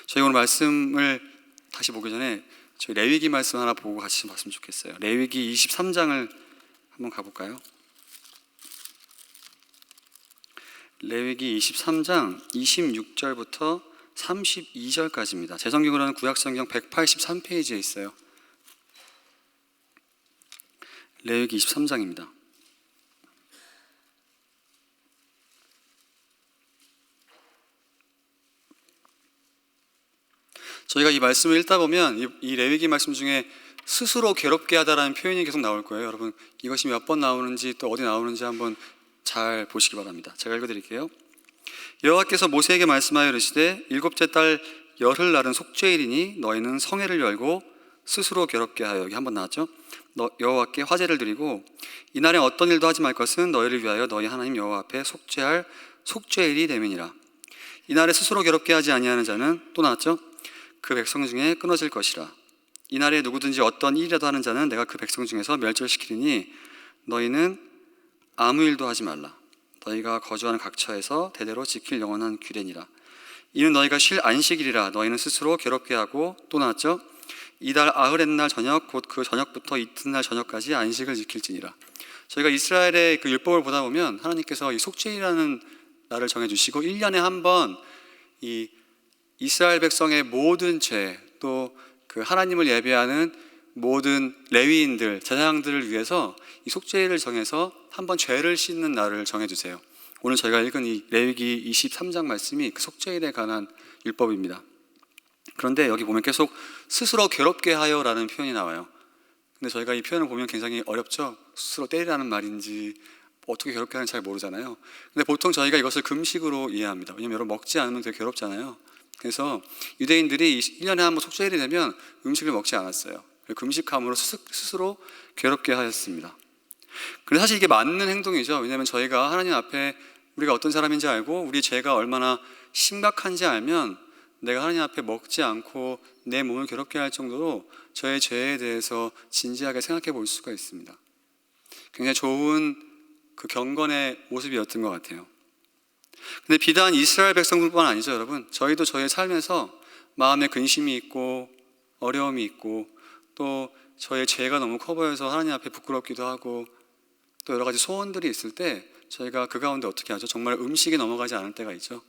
저희 오늘 말씀을 다시 보기 전에 저희 레위기 말씀 하나 보고 같이 봤으면 좋겠어요. 레위기 23장을 한번 가볼까요? 레위기 23장 26절부터 32절까지입니다. 제 성경으로는 구약성경 183페이지에 있어요. 레위기 23장입니다. 저희가 이 말씀을 읽다 보면 이 레위기 말씀 중에 스스로 괴롭게 하다라는 표현이 계속 나올 거예요. 여러분, 이것이 몇 번 나오는지 또 어디 나오는지 한번 잘 보시기 바랍니다. 제가 읽어드릴게요. 여호와께서 모세에게 말씀하여 이르시되 일곱째 달 열흘날은 속죄일이니 너희는 성회를 열고 스스로 괴롭게 하여, 여기 한번 나왔죠? 여호와께 화제를 드리고 이날에 어떤 일도 하지 말 것은 너희를 위하여 너희 하나님 여호와 앞에 속죄할 속죄일이 됨이니라. 이날에 스스로 괴롭게 하지 아니하는 자는, 또 나왔죠? 그 백성 중에 끊어질 것이라. 이날에 누구든지 어떤 일이라도 하는 자는 내가 그 백성 중에서 멸절시키리니 너희는 아무 일도 하지 말라. 너희가 거주하는 각처에서 대대로 지킬 영원한 규례니라. 이는 너희가 쉴 안식일이라. 너희는 스스로 괴롭게 하고, 또 나왔죠? 이달 아흐렛날 저녁 곧 그 저녁부터 이튿날 저녁까지 안식을 지킬지니라. 저희가 이스라엘의 그 율법을 보다 보면 하나님께서 이 속죄일이라는 날을 정해주시고 1년에 한 번 이 이스라엘 백성의 모든 죄, 또 그 하나님을 예배하는 모든 레위인들, 제사장들을 위해서 이 속죄일을 정해서 한번 죄를 씻는 날을 정해주세요. 오늘 저희가 읽은 이 레위기 23장 말씀이 그 속죄일에 관한 율법입니다. 그런데 여기 보면 계속 스스로 괴롭게 하여라는 표현이 나와요. 근데 저희가 이 표현을 보면 굉장히 어렵죠. 스스로 때리라는 말인지 어떻게 괴롭게 하는지 잘 모르잖아요. 근데 보통 저희가 이것을 금식으로 이해합니다. 왜냐면 여러분, 먹지 않으면 되게 괴롭잖아요. 그래서 유대인들이 1년에 한 번 속죄일이 되면 음식을 먹지 않았어요. 금식함으로 스스로 괴롭게 하였습니다. 그런데 사실 이게 맞는 행동이죠. 왜냐하면 저희가 하나님 앞에 우리가 어떤 사람인지 알고 우리 죄가 얼마나 심각한지 알면 내가 하나님 앞에 먹지 않고 내 몸을 괴롭게 할 정도로 저의 죄에 대해서 진지하게 생각해 볼 수가 있습니다. 굉장히 좋은 그 경건의 모습이었던 것 같아요. 근데 비단 이스라엘 백성뿐만 아니죠, 여러분. 저희도 저의 삶에서 마음에 근심이 있고 어려움이 있고 또 저의 죄가 너무 커 보여서 하나님 앞에 부끄럽기도 하고 또 여러 가지 소원들이 있을 때 저희가 그 가운데 어떻게 하죠? 정말 음식이 넘어가지 않을 때가 있죠.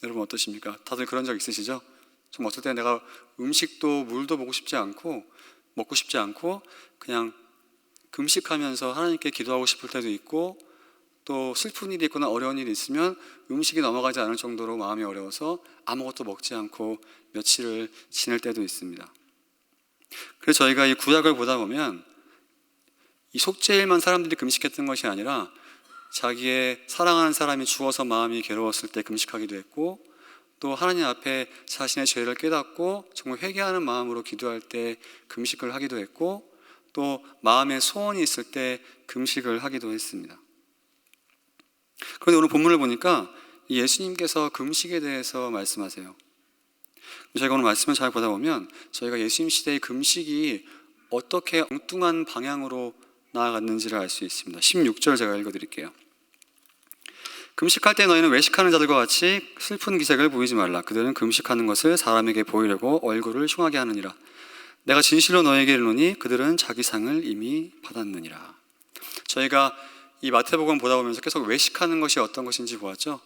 여러분 어떠십니까? 다들 그런 적 있으시죠? 좀 어떨 때 내가 음식도 물도 먹고 싶지 않고 먹고 싶지 않고 그냥 금식하면서 하나님께 기도하고 싶을 때도 있고, 또 슬픈 일이 있거나 어려운 일이 있으면 음식이 넘어가지 않을 정도로 마음이 어려워서 아무것도 먹지 않고 며칠을 지낼 때도 있습니다. 그래서 저희가 이 구약을 보다 보면 이 속죄일만 사람들이 금식했던 것이 아니라 자기의 사랑하는 사람이 죽어서 마음이 괴로웠을 때 금식하기도 했고, 또 하나님 앞에 자신의 죄를 깨닫고 정말 회개하는 마음으로 기도할 때 금식을 하기도 했고, 또 마음에 소원이 있을 때 금식을 하기도 했습니다. 그런데 오늘 본문을 보니까 예수님께서 금식에 대해서 말씀하세요. 저희가 오늘 말씀을 잘 보다 보면 저희가 예수님 시대의 금식이 어떻게 엉뚱한 방향으로 나아갔는지를 알 수 있습니다. 16절 제가 읽어드릴게요. 금식할 때 너희는 외식하는 자들과 같이 슬픈 기색을 보이지 말라. 그들은 금식하는 것을 사람에게 보이려고 얼굴을 흉하게 하느니라. 내가 진실로 너희에게 이르노니 그들은 자기 상을 이미 받았느니라. 저희가 이 마태복음 보다 보면서 계속 외식하는 것이 어떤 것인지 보았죠.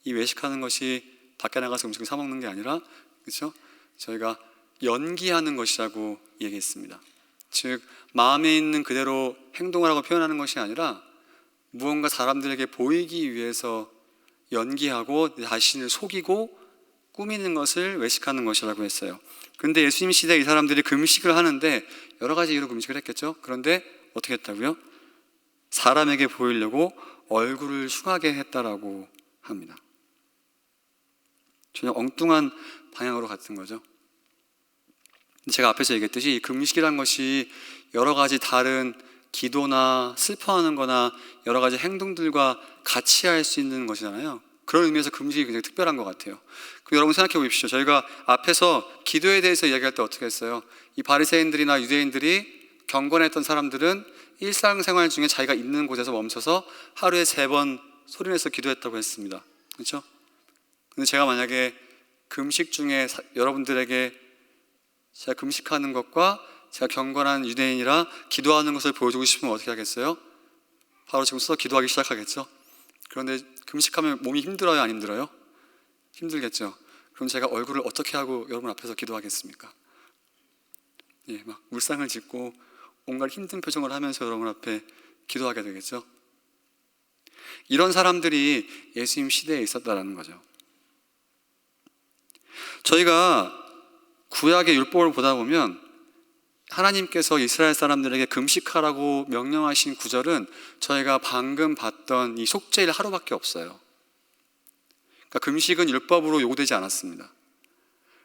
이 외식하는 것이 밖에 나가서 음식을 사 먹는 게 아니라, 그렇죠? 저희가 연기하는 것이라고 얘기했습니다. 즉 마음에 있는 그대로 행동을 하고 표현하는 것이 아니라 무언가 사람들에게 보이기 위해서 연기하고 자신을 속이고 꾸미는 것을 외식하는 것이라고 했어요. 그런데 예수님 시대에 이 사람들이 금식을 하는데 여러 가지 이유로 금식을 했겠죠. 그런데 어떻게 했다고요? 사람에게 보이려고 얼굴을 흉하게 했다라고 합니다. 전혀 엉뚱한 방향으로 갔던 거죠. 제가 앞에서 얘기했듯이 이 금식이란 것이 여러 가지 다른 기도나 슬퍼하는 거나 여러 가지 행동들과 같이 할 수 있는 것이잖아요. 그런 의미에서 금식이 굉장히 특별한 것 같아요. 그럼 여러분 생각해 보십시오. 저희가 앞에서 기도에 대해서 이야기할 때 어떻게 했어요? 이 바리새인들이나 유대인들이 경건했던 사람들은 일상생활 중에 자기가 있는 곳에서 멈춰서 하루에 3번 소리내서 기도했다고 했습니다. 그렇죠? 근데 제가 만약에 금식 중에 여러분들에게 제가 금식하는 것과 제가 경건한 유대인이라 기도하는 것을 보여주고 싶으면 어떻게 하겠어요? 바로 지금 서서 기도하기 시작하겠죠. 그런데 금식하면 몸이 힘들어요, 안 힘들어요? 힘들겠죠. 그럼 제가 얼굴을 어떻게 하고 여러분 앞에서 기도하겠습니까? 막 물상을 짓고 온갖 힘든 표정을 하면서 여러분 앞에 기도하게 되겠죠. 이런 사람들이 예수님 시대에 있었다라는 거죠. 저희가 구약의 율법을 보다 보면 하나님께서 이스라엘 사람들에게 금식하라고 명령하신 구절은 저희가 방금 봤던 이 속죄일 하루밖에 없어요. 그러니까 금식은 율법으로 요구되지 않았습니다.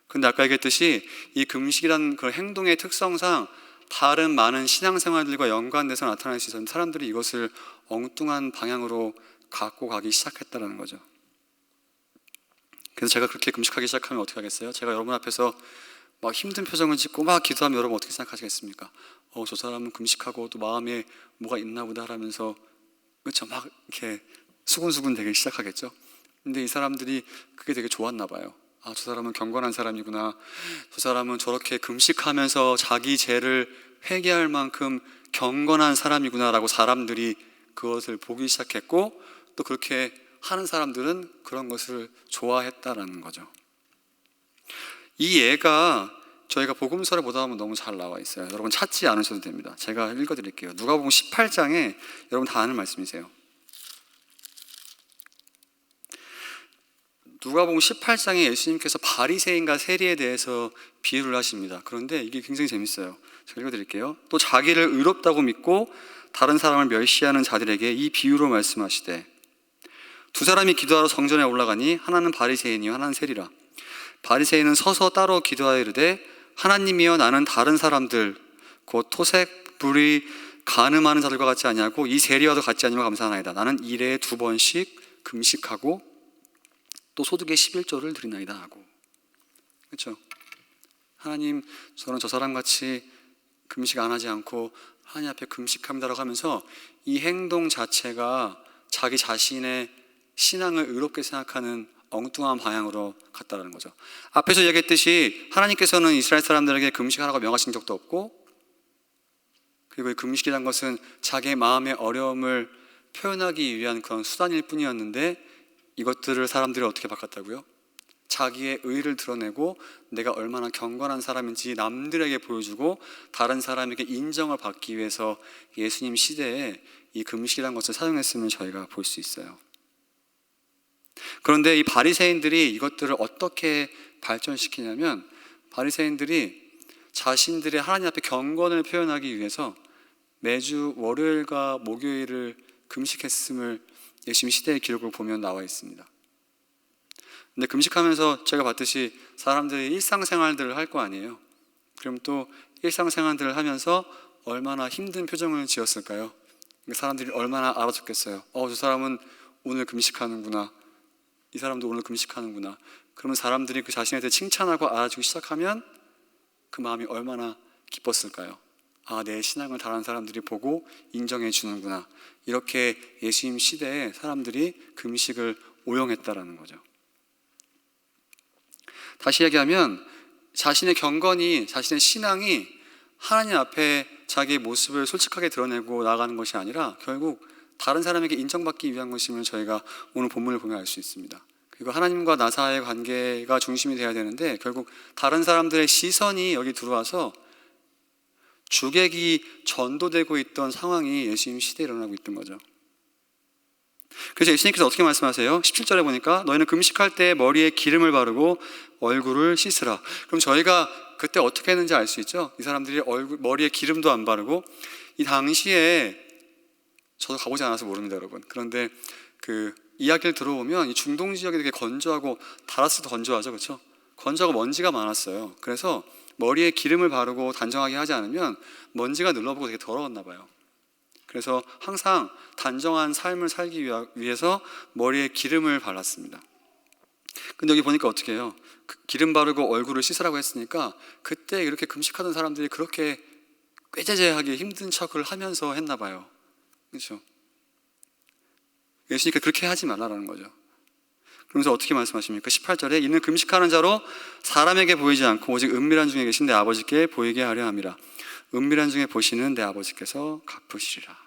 그런데 아까 얘기했듯이 이 금식이라는 그 행동의 특성상 다른 많은 신앙생활들과 연관돼서 나타날 수 있었는데 사람들이 이것을 엉뚱한 방향으로 갖고 가기 시작했다는 거죠. 그래서 제가 그렇게 금식하기 시작하면 어떻게 하겠어요? 제가 여러분 앞에서 막 힘든 표정을 짓고 막 기도하면 여러분 어떻게 생각하시겠습니까? 저 사람은 금식하고 또 마음에 뭐가 있나 보다 하면서 그렇죠? 막 이렇게 수근수근 되기 시작하겠죠. 근데 이 사람들이 그게 되게 좋았나 봐요. 저 사람은 경건한 사람이구나. 저 사람은 저렇게 금식하면서 자기 죄를 회개할 만큼 경건한 사람이구나 라고 사람들이 그것을 보기 시작했고 또 그렇게 하는 사람들은 그런 것을 좋아했다라는 거죠. 이 예가 저희가 복음서를 보다 보면 너무 잘 나와 있어요. 여러분 찾지 않으셔도 됩니다. 제가 읽어드릴게요. 누가복음 18장에 여러분 다 아는 말씀이세요. 누가복음 18장에 예수님께서 바리새인과 세리에 대해서 비유를 하십니다. 그런데 이게 굉장히 재밌어요. 제가 읽어드릴게요. 또 자기를 의롭다고 믿고 다른 사람을 멸시하는 자들에게 이 비유로 말씀하시되 두 사람이 기도하러 성전에 올라가니 하나는 바리새인이요 하나는 세리라. 바리새인은 서서 따로 기도하여 이르되 하나님이여 나는 다른 사람들 곧 토색, 불의, 간음하는 자들과 같지 아니하고 이 세리와도 같지 아니면 감사하나이다. 나는 일에 2번씩 금식하고 또 소득의 11조를 드리나이다 하고. 그렇죠? 하나님 저는 저 사람같이 금식 안 하지 않고 하나님 앞에 금식합니다라고 하면서 이 행동 자체가 자기 자신의 신앙을 의롭게 생각하는 엉뚱한 방향으로 갔다라는 거죠. 앞에서 얘기했듯이 하나님께서는 이스라엘 사람들에게 금식하라고 명하신 적도 없고 그리고 이 금식이란 것은 자기의 마음의 어려움을 표현하기 위한 그런 수단일 뿐이었는데 이것들을 사람들이 어떻게 바꿨다고요? 자기의 의를 드러내고 내가 얼마나 경건한 사람인지 남들에게 보여주고 다른 사람에게 인정을 받기 위해서 예수님 시대에 이 금식이란 것을 사용했음을 저희가 볼 수 있어요. 그런데 이 바리새인들이 이것들을 어떻게 발전시키냐면 바리새인들이 자신들의 하나님 앞에 경건을 표현하기 위해서 매주 월요일과 목요일을 금식했음을 예수님 시대의 기록을 보면 나와 있습니다. 근데 금식하면서 제가 봤듯이 사람들이 일상생활들을 할 거 아니에요. 그럼 또 일상생활들을 하면서 얼마나 힘든 표정을 지었을까요? 사람들이 얼마나 알아듣겠어요. 저 사람은 오늘 금식하는구나. 이 사람도 오늘 금식하는구나. 그러면 사람들이 그 자신에 대해 칭찬하고 알아주기 시작하면 그 마음이 얼마나 기뻤을까요? 내 신앙을 다른 사람들이 보고 인정해 주는구나. 이렇게 예수님 시대에 사람들이 금식을 오용했다라는 거죠. 다시 얘기하면 자신의 경건이, 자신의 신앙이 하나님 앞에 자기의 모습을 솔직하게 드러내고 나가는 것이 아니라 결국 다른 사람에게 인정받기 위한 것임을 저희가 오늘 본문을 보면 알 수 있습니다. 그리고 하나님과 나 사이의 관계가 중심이 돼야 되는데 결국 다른 사람들의 시선이 여기 들어와서 주객이 전도되고 있던 상황이 예수님 시대에 일어나고 있던 거죠. 그래서 예수님께서 어떻게 말씀하세요? 17절에 보니까 너희는 금식할 때 머리에 기름을 바르고 얼굴을 씻으라. 그럼 저희가 그때 어떻게 했는지 알 수 있죠? 이 사람들이 머리에 기름도 안 바르고 이 당시에 저도 가보지 않아서 모릅니다, 여러분. 그런데 그 이야기를 들어보면 이 중동 지역이 되게 건조하고 다라스도 건조하죠, 그렇죠? 건조하고 먼지가 많았어요. 그래서 머리에 기름을 바르고 단정하게 하지 않으면 먼지가 눌러보고 되게 더러웠나 봐요. 그래서 항상 단정한 삶을 살기 위해서 머리에 기름을 발랐습니다. 근데 여기 보니까 어떻게 해요? 기름 바르고 얼굴을 씻으라고 했으니까 그때 이렇게 금식하던 사람들이 그렇게 꾀재재하게 힘든 척을 하면서 했나 봐요. 그렇죠? 예수님께서 그렇게 하지 말라라는 거죠. 그러면서 어떻게 말씀하십니까? 18절에 이는 금식하는 자로 사람에게 보이지 않고 오직 은밀한 중에 계신 내 아버지께 보이게 하려 함이라. 은밀한 중에 보시는 내 아버지께서 갚으시리라.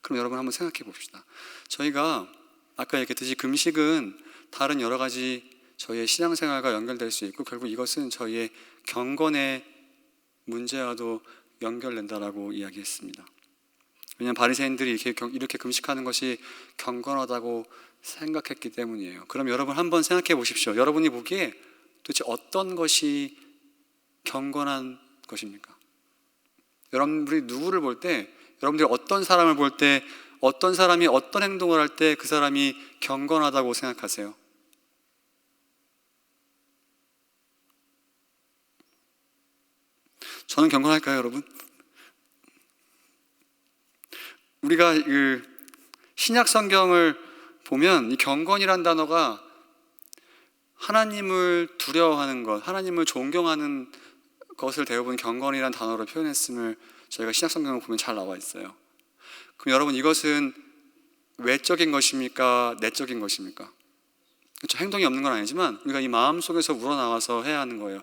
그럼 여러분 한번 생각해 봅시다. 저희가 아까 얘기했듯이 금식은 다른 여러 가지 저희의 신앙생활과 연결될 수 있고 결국 이것은 저희의 경건의 문제와도 연결된다라고 이야기했습니다. 왜냐하면 바리새인들이 이렇게 금식하는 것이 경건하다고 생각했기 때문이에요. 그럼 여러분 한번 생각해 보십시오. 여러분이 보기에 도대체 어떤 것이 경건한 것입니까? 여러분들이 누구를 볼 때, 여러분들이 어떤 사람을 볼 때, 어떤 사람이 어떤 행동을 할 때 그 사람이 경건하다고 생각하세요? 저는 경건할까요, 여러분? 우리가 신약 성경을 보면 이 경건이란 단어가 하나님을 두려워하는 것, 하나님을 존경하는 것을 대부분 경건이란 단어로 표현했음을 저희가 신약 성경을 보면 잘 나와 있어요. 그럼 여러분 이것은 외적인 것입니까? 내적인 것입니까? 그렇죠. 행동이 없는 건 아니지만 우리가 이 마음 속에서 우러나와서 해야 하는 거예요.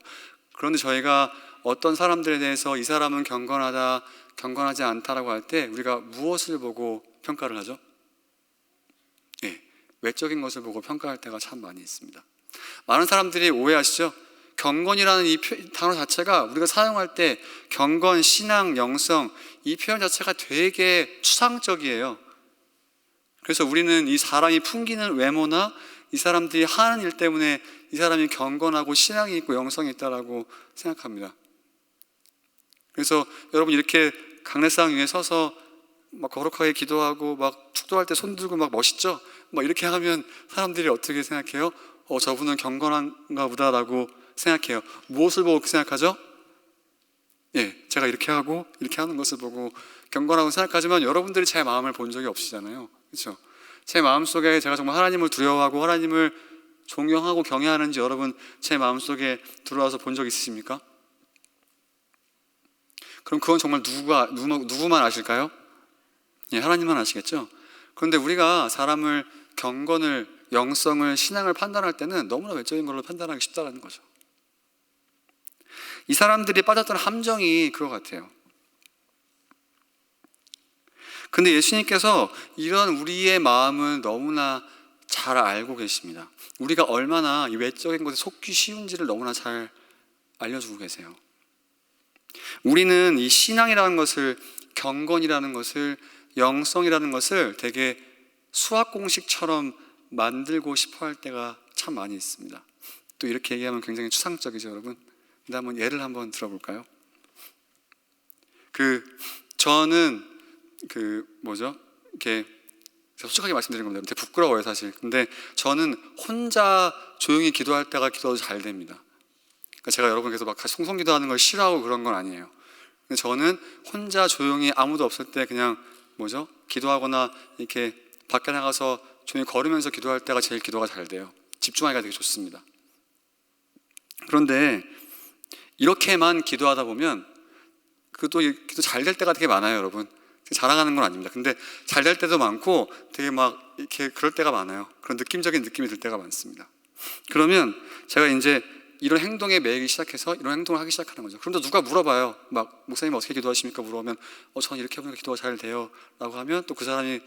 그런데 저희가 어떤 사람들에 대해서 이 사람은 경건하다, 경건하지 않다라고 할 때 우리가 무엇을 보고 평가를 하죠? 외적인 것을 보고 평가할 때가 참 많이 있습니다. 많은 사람들이 오해하시죠? 경건이라는 이 단어 자체가 우리가 사용할 때 경건, 신앙, 영성 이 표현 자체가 되게 추상적이에요. 그래서 우리는 이 사람이 풍기는 외모나 이 사람들이 하는 일 때문에 이 사람이 경건하고 신앙이 있고 영성이 있다라고 생각합니다. 그래서 여러분 이렇게 강례상 위에 서서 막 거룩하게 기도하고 막 축도할 때 손 들고 막 멋있죠? 막 이렇게 하면 사람들이 어떻게 생각해요? 저분은 경건한가 보다라고 생각해요. 무엇을 보고 그렇게 생각하죠? 제가 이렇게 하고 이렇게 하는 것을 보고 경건하고 생각하지만 여러분들이 제 마음을 본 적이 없으시잖아요. 그렇죠? 제 마음속에 제가 정말 하나님을 두려워하고 하나님을 존경하고 경외하는지 여러분 제 마음속에 들어와서 본 적 있으십니까? 그럼 그건 정말 누구만 아실까요? 하나님만 아시겠죠? 그런데 우리가 사람을 경건을, 영성을, 신앙을 판단할 때는 너무나 외적인 걸로 판단하기 쉽다는 거죠. 이 사람들이 빠졌던 함정이 그거 같아요. 근데 예수님께서 이런 우리의 마음을 너무나 잘 알고 계십니다. 우리가 얼마나 이 외적인 것에 속기 쉬운지를 너무나 잘 알려주고 계세요. 우리는 이 신앙이라는 것을, 경건이라는 것을, 영성이라는 것을 되게 수학 공식처럼 만들고 싶어 할 때가 참 많이 있습니다. 또 이렇게 얘기하면 굉장히 추상적이죠, 여러분. 근데 한번 예를 한번 들어볼까요? 저는 이렇게 솔직하게 말씀드리는 겁니다. 되게 부끄러워요, 사실. 근데 저는 혼자 조용히 기도할 때가 기도도 잘 됩니다. 그러니까 제가 여러분께서 막 같이 송송 기도하는 걸 싫어하고 그런 건 아니에요. 근데 저는 혼자 조용히 아무도 없을 때 그냥 기도하거나 이렇게 밖에 나가서 조용히 걸으면서 기도할 때가 제일 기도가 잘 돼요. 집중하기가 되게 좋습니다. 그런데 이렇게만 기도하다 보면 그것도 기도 잘 될 때가 되게 많아요, 여러분. 자랑하는 건 아닙니다. 근데 잘 될 때도 많고 되게 막 이렇게 그럴 때가 많아요. 그런 느낌적인 느낌이 들 때가 많습니다. 그러면 제가 이제 이런 행동에 매이기 시작해서 이런 행동을 하기 시작하는 거죠. 그런데 누가 물어봐요. 막 목사님 어떻게 기도하십니까? 물어보면 저는 이렇게 하면 기도가 잘 돼요 라고 하면 또 그 사람이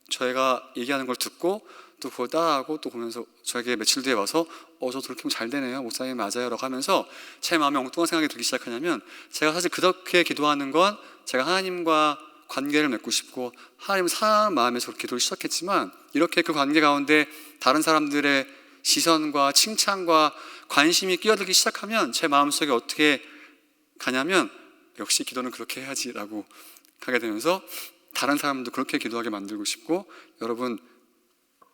저희가 얘기하는 걸 듣고 또 그걸 따라하고 또 보면서 저에게 며칠 뒤에 와서 저도 그렇게 하면 잘 되네요, 목사님 맞아요 라고 하면서 제 마음에 엉뚱한 생각이 들기 시작하냐면 제가 사실 그렇게 기도하는 건 제가 하나님과 관계를 맺고 싶고 하나님을 사랑하는 마음에서 기도를 시작했지만 이렇게 그 관계 가운데 다른 사람들의 시선과 칭찬과 관심이 끼어들기 시작하면 제 마음속에 어떻게 가냐면 역시 기도는 그렇게 해야지 라고 가게 되면서 다른 사람도 그렇게 기도하게 만들고 싶고 여러분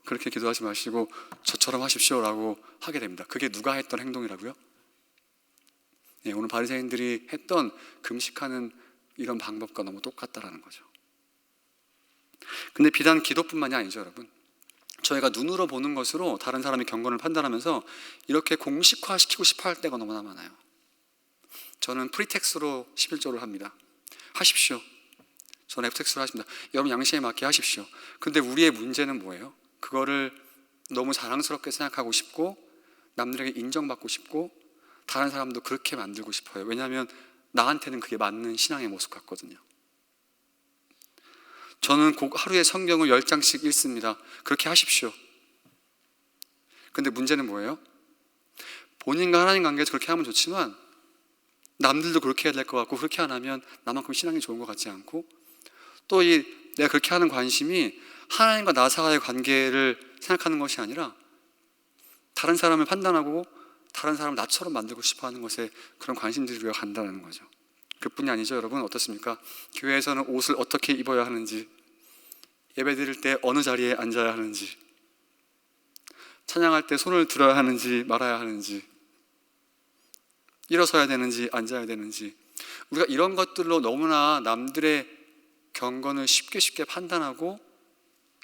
그렇게 기도하지 마시고 저처럼 하십시오 라고 하게 됩니다. 그게 누가 했던 행동이라고요? 오늘 바리새인들이 했던 금식하는 이런 방법과 너무 똑같다라는 거죠. 근데 비단 기도뿐만이 아니죠, 여러분. 저희가 눈으로 보는 것으로 다른 사람의 경건을 판단하면서 이렇게 공식화시키고 싶어 할 때가 너무나 많아요. 저는 프리텍스로 11조를 합니다. 하십시오. 저는 애프텍스로 하십니다. 여러분 양심에 맞게 하십시오. 근데 우리의 문제는 뭐예요? 그거를 너무 자랑스럽게 생각하고 싶고 남들에게 인정받고 싶고 다른 사람도 그렇게 만들고 싶어요. 왜냐하면 나한테는 그게 맞는 신앙의 모습 같거든요. 저는 꼭 하루에 성경을 10장씩 읽습니다. 그렇게 하십시오. 근데 문제는 뭐예요? 본인과 하나님 관계에서 그렇게 하면 좋지만 남들도 그렇게 해야 될 것 같고, 그렇게 안 하면 나만큼 신앙이 좋은 것 같지 않고, 또 내가 그렇게 하는 관심이 하나님과 나 사이의 관계를 생각하는 것이 아니라 다른 사람을 판단하고 다른 사람을 나처럼 만들고 싶어하는 것에 그런 관심들이 우리가 간다는 거죠. 그뿐이 아니죠. 여러분 어떻습니까? 교회에서는 옷을 어떻게 입어야 하는지, 예배 드릴 때 어느 자리에 앉아야 하는지, 찬양할 때 손을 들어야 하는지 말아야 하는지, 일어서야 되는지 앉아야 되는지, 우리가 이런 것들로 너무나 남들의 경건을 쉽게 판단하고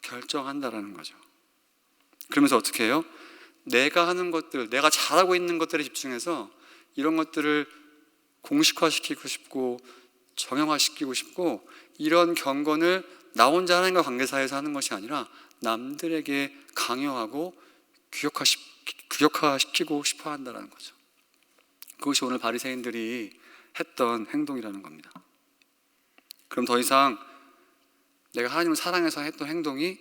결정한다라는 거죠. 그러면서 어떻게 해요? 내가 하는 것들, 내가 잘하고 있는 것들에 집중해서 이런 것들을 공식화시키고 싶고 정형화시키고 싶고, 이런 경건을 나 혼자 하나님과 관계사에서 하는 것이 아니라 남들에게 강요하고 규격화시키고 싶어 한다는 거죠. 그것이 오늘 바리새인들이 했던 행동이라는 겁니다. 그럼 더 이상 내가 하나님을 사랑해서 했던 행동이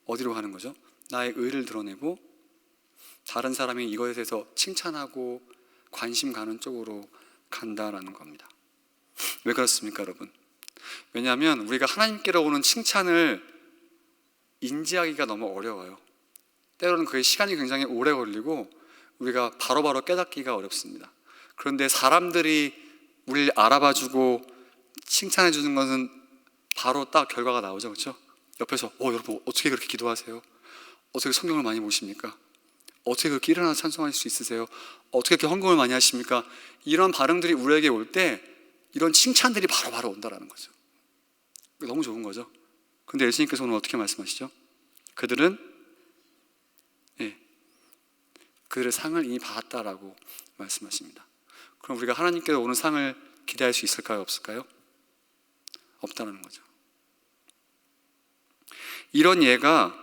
어디로 가는 거죠? 나의 의를 드러내고 다른 사람이 이것에 대해서 칭찬하고 관심 가는 쪽으로 간다라는 겁니다. 왜 그렇습니까, 여러분? 왜냐하면 우리가 하나님께로 오는 칭찬을 인지하기가 너무 어려워요. 때로는 그게 시간이 굉장히 오래 걸리고 우리가 바로바로 깨닫기가 어렵습니다. 그런데 사람들이 우리를 알아봐주고 칭찬해주는 것은 바로 딱 결과가 나오죠. 그렇죠? 옆에서 여러분 어떻게 그렇게 기도하세요? 어떻게 성경을 많이 보십니까? 어떻게 그렇게 일어나서 찬송하실 수 있으세요? 어떻게 그렇게 헌금을 많이 하십니까? 이런 반응들이 우리에게 올 때 이런 칭찬들이 바로바로 온다는 거죠. 너무 좋은 거죠. 근데 예수님께서 오늘 어떻게 말씀하시죠? 그들은 그들의 상을 이미 받았다라고 말씀하십니다. 그럼 우리가 하나님께서 오는 상을 기대할 수 있을까요? 없을까요? 없다는 거죠. 이런 예가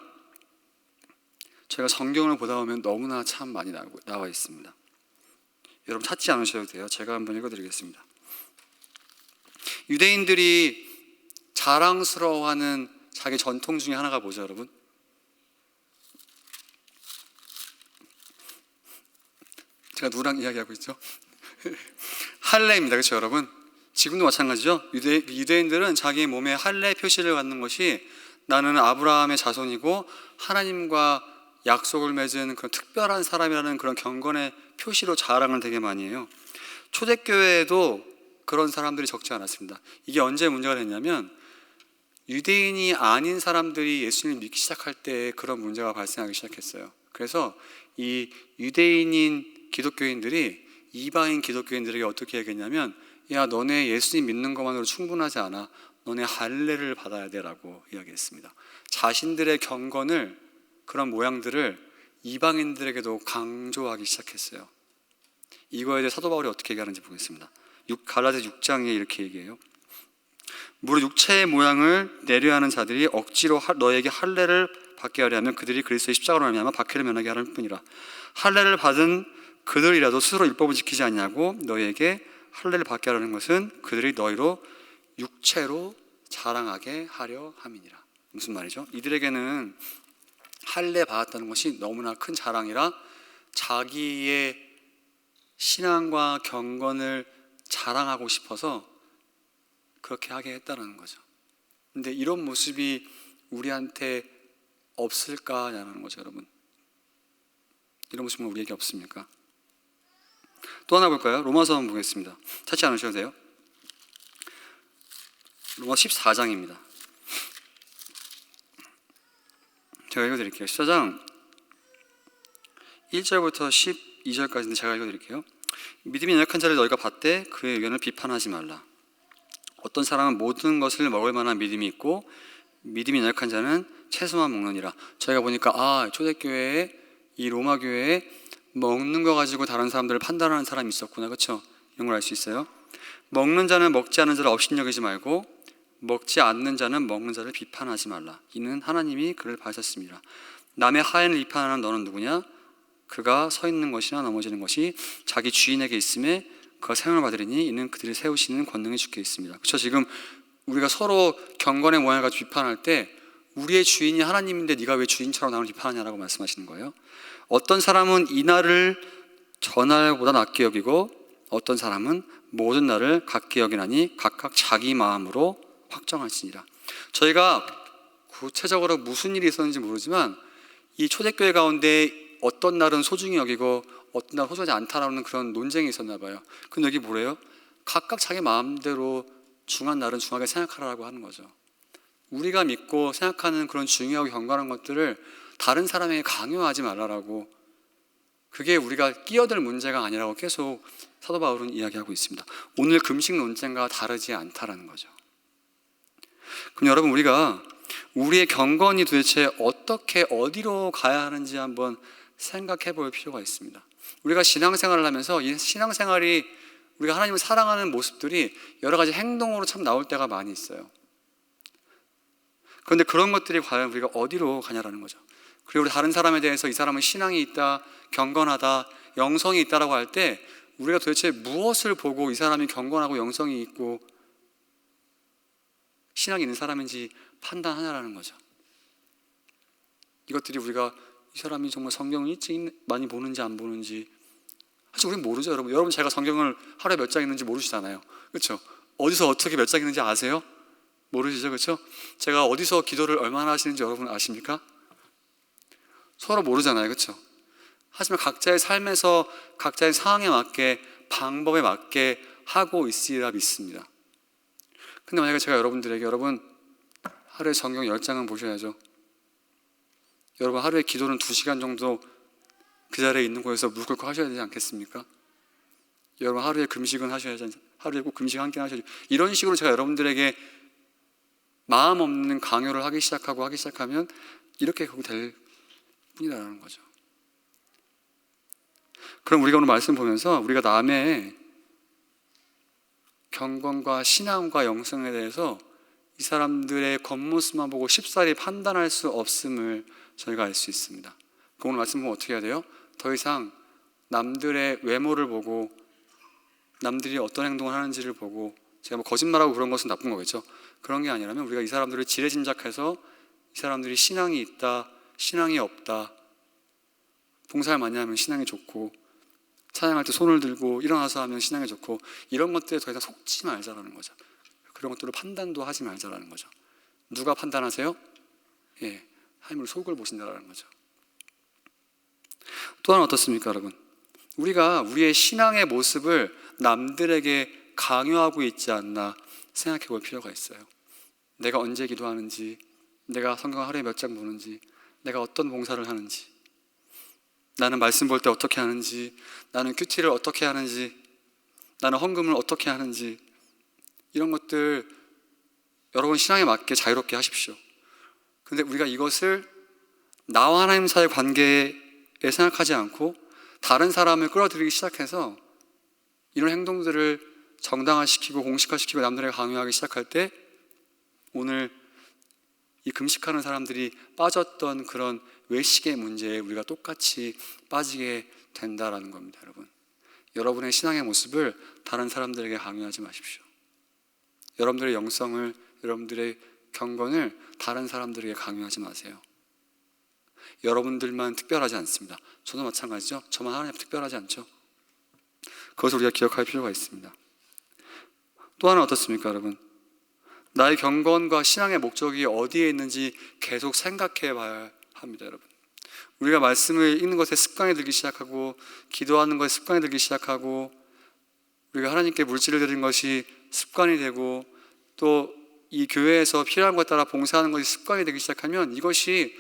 제가 성경을 보다 보면 너무나 참 많이 나와 있습니다. 여러분 찾지 않으셔도 돼요. 제가 한번 읽어드리겠습니다. 유대인들이 자랑스러워하는 자기 전통 중에 하나가 뭐죠, 여러분? 제가 누구랑 이야기하고 있죠? 할례입니다. 그렇죠, 여러분? 지금도 마찬가지죠. 유대인들은 자기 몸에 할례 표시를 갖는 것이 나는 아브라함의 자손이고 하나님과 약속을 맺은 그런 특별한 사람이라는 그런 경건의 표시로 자랑을 되게 많이 해요. 초대교회에도 그런 사람들이 적지 않았습니다. 이게 언제 문제가 됐냐면 유대인이 아닌 사람들이 예수님을 믿기 시작할 때 그런 문제가 발생하기 시작했어요. 그래서 이 유대인인 기독교인들이 이방인 기독교인들에게 어떻게 얘기했냐면, 야, 너네 예수님 믿는 것만으로 충분하지 않아. 너네 할례를 받아야 돼라고 이야기했습니다. 자신들의 경건을, 그런 모양들을 이방인들에게도 강조하기 시작했어요. 이거에 대해 사도 바울이 어떻게 얘기하는지 보겠습니다. 갈라디아 6장에 이렇게 얘기해요. 무릇 육체의 모양을 내려 하는 자들이 억지로 너에게 할례를 받게 하려 하면 그들이 그리스도의 십자가로 말미암아 박해를 면하게 하는 뿐이라. 할례를 받은 그들이라도 스스로 율법을 지키지 않냐고 너에게 할례를 받게 하려는 것은 그들이 너희로 육체로 자랑하게 하려 함이니라. 무슨 말이죠? 이들에게는 할례 받았다는 것이 너무나 큰 자랑이라 자기의 신앙과 경건을 자랑하고 싶어서 그렇게 하게 했다는 거죠. 근데 이런 모습이 우리한테 없을까냐는 거죠, 여러분. 이런 모습은 우리에게 없습니까? 또 하나 볼까요? 로마서 한번 보겠습니다. 찾지 않으셔도 돼요. 로마서 14장입니다. 제가 읽어드릴게요. 14장 1절부터 12절까지인데 제가 읽어드릴게요. 믿음이 연약한 자를 너희가 받되 그의 의견을 비판하지 말라. 어떤 사람은 모든 것을 먹을 만한 믿음이 있고 믿음이 연약한 자는 채소만 먹느니라. 저희가 보니까 초대교회에, 이 로마 교회에 먹는 거 가지고 다른 사람들을 판단하는 사람이 있었구나. 그렇죠? 이런 걸 알 수 있어요. 먹는 자는 먹지 않는 자를 업신여기지 말고 먹지 않는 자는 먹는 자를 비판하지 말라. 이는 하나님이 그를 봐하셨습니다. 남의 하인을 비판하는 너는 누구냐? 그가 서 있는 것이나 넘어지는 것이 자기 주인에게 있음에 그가 사용을 받으리니 이는 그들이 세우시는 권능이 주께 있습니다. 그렇죠? 지금 우리가 서로 경건의 모양을 가지고 비판할 때 우리의 주인이 하나님인데 네가 왜 주인처럼 나를 비판하냐라고 말씀하시는 거예요. 어떤 사람은 이 날을 전날보다 낮게 여기고 어떤 사람은 모든 날을 같게 여기나니 각각 자기 마음으로 확정하시니라. 저희가 구체적으로 무슨 일이 있었는지 모르지만 이 초대교회 가운데 어떤 날은 소중히 여기고 어떤 날은 소중하지 않다라는 그런 논쟁이 있었나 봐요. 근데 여기 뭐래요? 각각 자기 마음대로 중요한 날은 중요하게 생각하라고 하는 거죠. 우리가 믿고 생각하는 그런 중요하고 경건한 것들을 다른 사람에게 강요하지 말라라고, 그게 우리가 끼어들 문제가 아니라고 계속 사도 바울은 이야기하고 있습니다. 오늘 금식 논쟁과 다르지 않다라는 거죠. 그럼 여러분, 우리가 우리의 경건이 도대체 어떻게 어디로 가야 하는지 한번 생각해 볼 필요가 있습니다. 우리가 신앙생활을 하면서 이 신앙생활이 우리가 하나님을 사랑하는 모습들이 여러 가지 행동으로 참 나올 때가 많이 있어요. 그런데 그런 것들이 과연 우리가 어디로 가냐라는 거죠. 그리고 우리 다른 사람에 대해서 이 사람은 신앙이 있다, 경건하다, 영성이 있다라고 할 때 우리가 도대체 무엇을 보고 이 사람이 경건하고 영성이 있고 신앙이 있는 사람인지 판단하냐라는 거죠. 이것들이 우리가 이 사람이 정말 성경을 일찍 많이 보는지 안 보는지 사실 우리는 모르죠. 여러분 제가 성경을 하루에 몇 장 읽는지 모르시잖아요. 그렇죠? 어디서 어떻게 몇 장 읽는지 아세요? 모르시죠? 그렇죠? 제가 어디서 기도를 얼마나 하시는지 여러분 아십니까? 서로 모르잖아요. 그렇죠? 하지만 각자의 삶에서 각자의 상황에 맞게 방법에 맞게 하고 있으리라 믿습니다. 근데 만약에 제가 여러분들에게 여러분 하루에 성경 10장은 보셔야죠. 여러분 하루에 기도는 2시간 정도 그 자리에 있는 곳에서 무릎 꿇고 하셔야 되지 않겠습니까? 여러분 하루에 금식은 하셔야지, 하루에 꼭 금식 한 끼 하셔야지. 이런 식으로 제가 여러분들에게 마음 없는 강요를 하기 시작하면 이렇게 결국 될 뿐이라는 거죠. 그럼 우리가 오늘 말씀 보면서 우리가 남의 경건과 신앙과 영성에 대해서 이 사람들의 겉모습만 보고 쉽사리 판단할 수 없음을 저희가 알 수 있습니다. 오늘 말씀 보면 어떻게 해야 돼요? 더 이상 남들의 외모를 보고 남들이 어떤 행동을 하는지를 보고, 제가 뭐 거짓말하고 그런 것은 나쁜 거겠죠. 그런 게 아니라면 우리가 이 사람들을 지레짐작해서 이 사람들이 신앙이 있다, 신앙이 없다, 봉사를 많이 하면 신앙이 좋고 찬양할 때 손을 들고 일어나서 하면 신앙이 좋고, 이런 것들에 더 이상 속지 말자라는 거죠. 그런 것들로 판단도 하지 말자라는 거죠. 누가 판단하세요? 하나님을 속을 보신다라는 거죠. 또 하나 어떻습니까, 여러분? 우리가 우리의 신앙의 모습을 남들에게 강요하고 있지 않나 생각해 볼 필요가 있어요. 내가 언제 기도하는지, 내가 성경 하루에 몇 장 보는지, 내가 어떤 봉사를 하는지, 나는 말씀 볼 때 어떻게 하는지, 나는 큐티를 어떻게 하는지, 나는 헌금을 어떻게 하는지, 이런 것들 여러분 신앙에 맞게 자유롭게 하십시오. 근데 우리가 이것을 나와 하나님 사이의 관계에 생각하지 않고 다른 사람을 끌어들이기 시작해서 이런 행동들을 정당화시키고 공식화시키고 남들에게 강요하기 시작할 때 오늘 이 금식하는 사람들이 빠졌던 그런 외식의 문제에 우리가 똑같이 빠지게 된다라는 겁니다. 여러분의 신앙의 모습을 다른 사람들에게 강요하지 마십시오. 여러분들의 영성을, 여러분들의 경건을 다른 사람들에게 강요하지 마세요. 여러분들만 특별하지 않습니다. 저도 마찬가지죠. 저만 하나님 특별하지 않죠. 그것을 우리가 기억할 필요가 있습니다. 또 하나 어떻습니까, 여러분? 나의 경건과 신앙의 목적이 어디에 있는지 계속 생각해 봐야 합니다, 여러분. 우리가 말씀을 읽는 것에 습관이 들기 시작하고 기도하는 것에 습관이 들기 시작하고 우리가 하나님께 물질을 드리는 것이 습관이 되고 또 이 교회에서 필요한 것에 따라 봉사하는 것이 습관이 되기 시작하면 이것이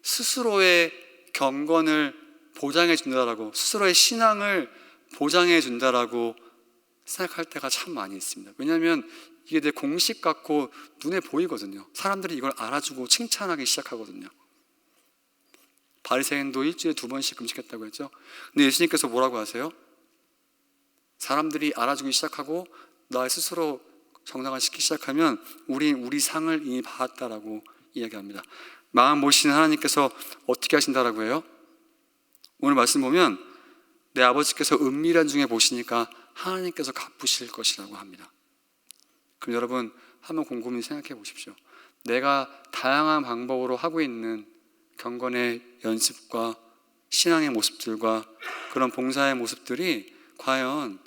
스스로의 경건을 보장해 준다라고, 스스로의 신앙을 보장해 준다라고 생각할 때가 참 많이 있습니다. 왜냐하면 이게 내 공식 같고 눈에 보이거든요. 사람들이 이걸 알아주고 칭찬하기 시작하거든요. 바리새인도 일주일에 2번씩 금식했다고 했죠. 근데 예수님께서 뭐라고 하세요? 사람들이 알아주기 시작하고 나 스스로 정당화시키기 시작하면 우리 상을 이미 받았다라고 이야기합니다. 마음 모시는 하나님께서 어떻게 하신다라고 해요? 오늘 말씀 보면 내 아버지께서 은밀한 중에 보시니까 하나님께서 갚으실 것이라고 합니다. 그럼 여러분 한번 곰곰이 생각해 보십시오. 내가 다양한 방법으로 하고 있는 경건의 연습과 신앙의 모습들과 그런 봉사의 모습들이 과연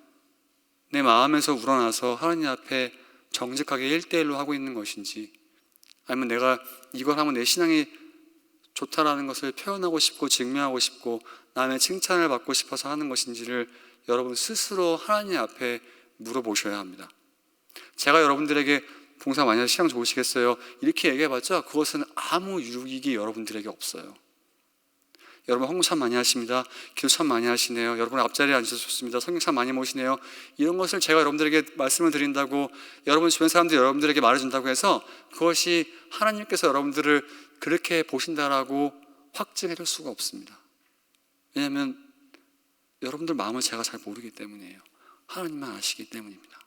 내 마음에서 우러나서 하나님 앞에 정직하게 1대1로 하고 있는 것인지, 아니면 내가 이걸 하면 내 신앙이 좋다라는 것을 표현하고 싶고 증명하고 싶고 남의 칭찬을 받고 싶어서 하는 것인지를 여러분 스스로 하나님 앞에 물어보셔야 합니다. 제가 여러분들에게 봉사 많이 하셔서 신앙 좋으시겠어요? 이렇게 얘기해봤자 그것은 아무 유익이 여러분들에게 없어요. 여러분 헌금 참 많이 하십니다. 기도 참 많이 하시네요. 여러분 앞자리에 앉으셔서 좋습니다. 성경 참 많이 모시네요. 이런 것을 제가 여러분들에게 말씀을 드린다고, 여러분 주변 사람들이 여러분들에게 말해준다고 해서 그것이 하나님께서 여러분들을 그렇게 보신다라고 확증해 줄 수가 없습니다. 왜냐하면 여러분들 마음을 제가 잘 모르기 때문이에요. 하나님만 아시기 때문입니다.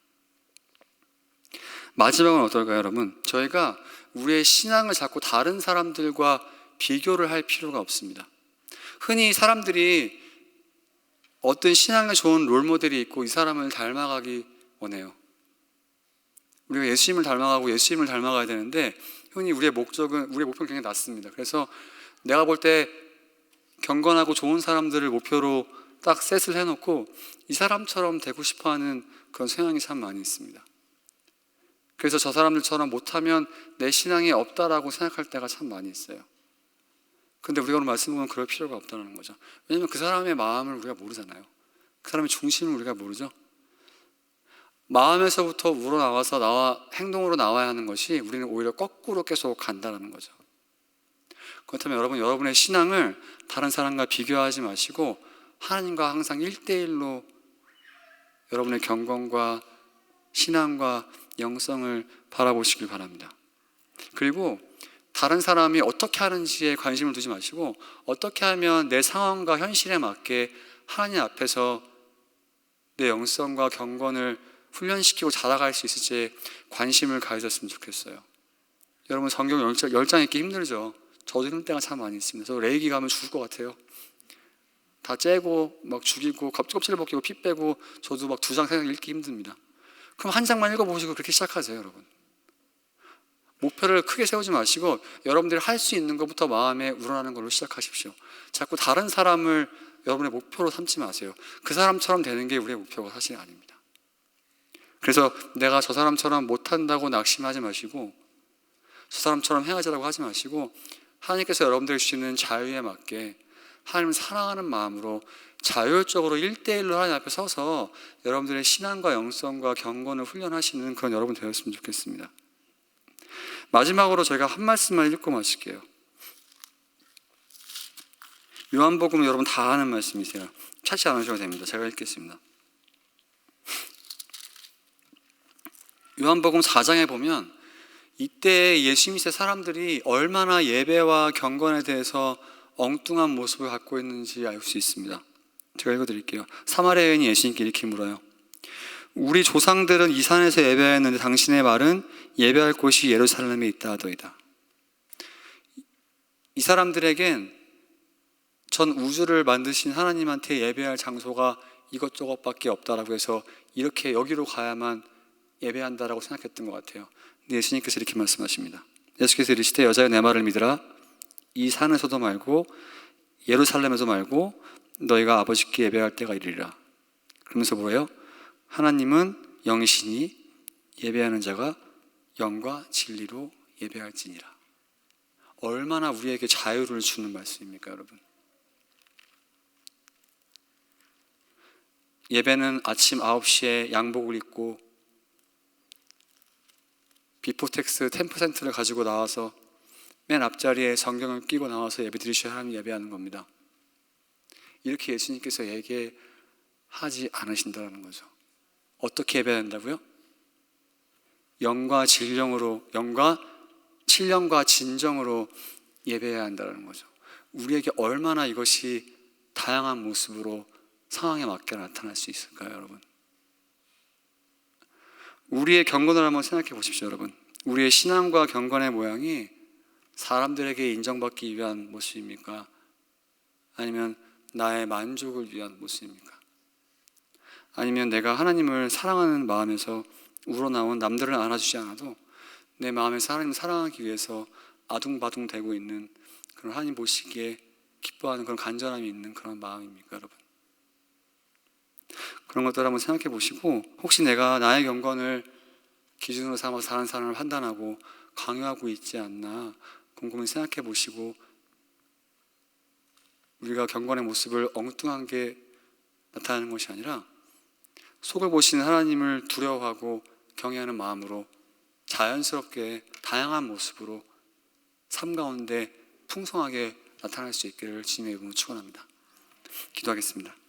마지막은 어떨까요, 여러분? 저희가 우리의 신앙을 자꾸 다른 사람들과 비교를 할 필요가 없습니다. 흔히 사람들이 어떤 신앙에 좋은 롤모델이 있고 이 사람을 닮아가기 원해요. 우리가 예수님을 닮아가고 예수님을 닮아가야 되는데 흔히 우리의 목표는 굉장히 낮습니다. 그래서 내가 볼 때 경건하고 좋은 사람들을 목표로 딱 셋을 해놓고 이 사람처럼 되고 싶어하는 그런 성향이 참 많이 있습니다. 그래서 저 사람들처럼 못하면 내 신앙이 없다라고 생각할 때가 참 많이 있어요. 근데 우리가 오늘 말씀 보면 그럴 필요가 없다는 거죠. 왜냐하면 그 사람의 마음을 우리가 모르잖아요. 그 사람의 중심을 우리가 모르죠. 마음에서부터 우러나와서 행동으로 나와야 하는 것이 우리는 오히려 거꾸로 계속 간다는 거죠. 그렇다면 여러분, 여러분의 신앙을 다른 사람과 비교하지 마시고 하나님과 항상 1대1로 여러분의 경건과 신앙과 영성을 바라보시길 바랍니다. 그리고 다른 사람이 어떻게 하는지에 관심을 두지 마시고 어떻게 하면 내 상황과 현실에 맞게 하나님 앞에서 내 영성과 경건을 훈련시키고 자라갈 수 있을지에 관심을 가지셨으면 좋겠어요. 여러분 성경 10장 읽기 힘들죠. 저도 이런 때가 참 많이 있습니다. 저 레이기 가면 죽을 것 같아요. 다 째고 막 죽이고 껍질을 벗기고 피 빼고 저도 막 2장 3장 읽기 힘듭니다. 그럼 한 장만 읽어보시고 그렇게 시작하세요. 여러분 목표를 크게 세우지 마시고 여러분들이 할 수 있는 것부터 마음에 우러나는 걸로 시작하십시오. 자꾸 다른 사람을 여러분의 목표로 삼지 마세요. 그 사람처럼 되는 게 우리의 목표가 사실 아닙니다. 그래서 내가 저 사람처럼 못한다고 낙심하지 마시고 저 사람처럼 해야지라고 하지 마시고 하나님께서 여러분들 주시는 자유에 맞게 하나님을 사랑하는 마음으로 자율적으로 1대1로 하나님 앞에 서서 여러분들의 신앙과 영성과 경건을 훈련하시는 그런 여러분 되었으면 좋겠습니다. 마지막으로 저희가 한 말씀만 읽고 마칠게요. 요한복음 여러분 다 아는 말씀이세요. 찾지 않으셔도 됩니다. 제가 읽겠습니다. 요한복음 4장에 보면 이때 예수 믿는 사람들이 얼마나 예배와 경건에 대해서 엉뚱한 모습을 갖고 있는지 알 수 있습니다. 제가 읽어드릴게요. 사마리아 여인이 예수님께 이렇게 물어요. 우리 조상들은 이 산에서 예배했는데 당신의 말은 예배할 곳이 예루살렘에 있다 하더이다. 이 사람들에겐 전 우주를 만드신 하나님한테 예배할 장소가 이것저것밖에 없다라고 해서 이렇게 여기로 가야만 예배한다라고 생각했던 것 같아요. 근데 예수님께서 이렇게 말씀하십니다. 예수께서 이르시되 여자여 내 말을 믿으라. 이 산에서도 말고 예루살렘에서 말고 너희가 아버지께 예배할 때가 이르리라. 그러면서 뭐예요? 하나님은 영이시니 예배하는 자가 영과 진리로 예배할지니라. 얼마나 우리에게 자유를 주는 말씀입니까, 여러분? 예배는 아침 9시에 양복을 입고 비포텍스 10%를 가지고 나와서 맨 앞자리에 성경을 끼고 나와서 예배 드리셔야 하는 예배하는 겁니다. 이렇게 예수님께서 얘기하지 않으신다는 거죠. 어떻게 예배한다고요? 영과 신령과 진정으로 예배해야 한다는 거죠. 우리에게 얼마나 이것이 다양한 모습으로 상황에 맞게 나타날 수 있을까요, 여러분? 우리의 경건을 한번 생각해 보십시오, 여러분. 우리의 신앙과 경건의 모양이 사람들에게 인정받기 위한 모습입니까? 아니면 나의 만족을 위한 모습입니까? 아니면 내가 하나님을 사랑하는 마음에서 우러나온 남들을 알아주지 않아도 내 마음에서 하나님을 사랑하기 위해서 아둥바둥 대고 있는 그런 하나님 보시기에 기뻐하는 그런 간절함이 있는 그런 마음입니까, 여러분? 그런 것들 한번 생각해 보시고, 혹시 내가 나의 경건을 기준으로 삼아서 다른 사람을 판단하고 강요하고 있지 않나 곰곰이 생각해 보시고, 우리가 경건의 모습을 엉뚱한 게 나타나는 것이 아니라 속을 보시는 하나님을 두려워하고 경외하는 마음으로 자연스럽게 다양한 모습으로 삶 가운데 풍성하게 나타날 수 있기를 주님의 이름으로 축원합니다. 기도하겠습니다.